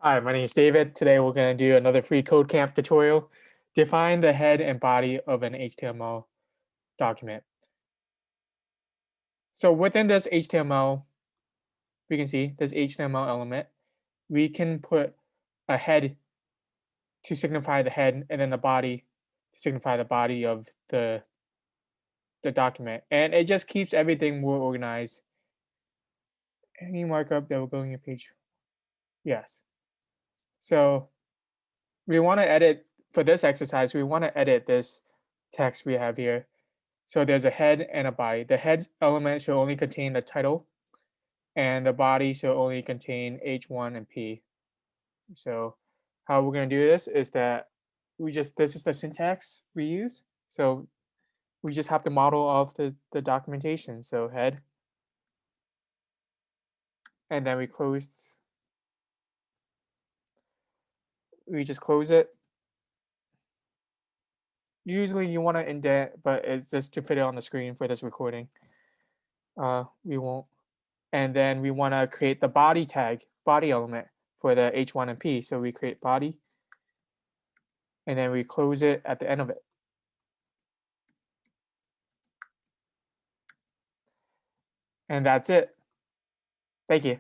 Hi, my name is David. Today we're going to do another free code camp tutorial. Define the head and body of an HTML document. So within this HTML, we can see this HTML element. We can put a head to signify the head and then the body to signify the body of the document. And it just keeps everything more organized. Any markup that will go on your page? Yes. So we want to edit, for this exercise, we want to edit this text we have here. So there's a head and a body. The head element should only contain the title, and the body should only contain H1 and P. So how we're going to do this is that this is the syntax we use. So we just have to model off the documentation. So head, and then we just close it. Usually you want to indent, but it's just to fit it on the screen for this recording. We won't. And then we want to create the body tag, body element for the H1 and P. So we create body, and then we close it at the end of it. And that's it. Thank you.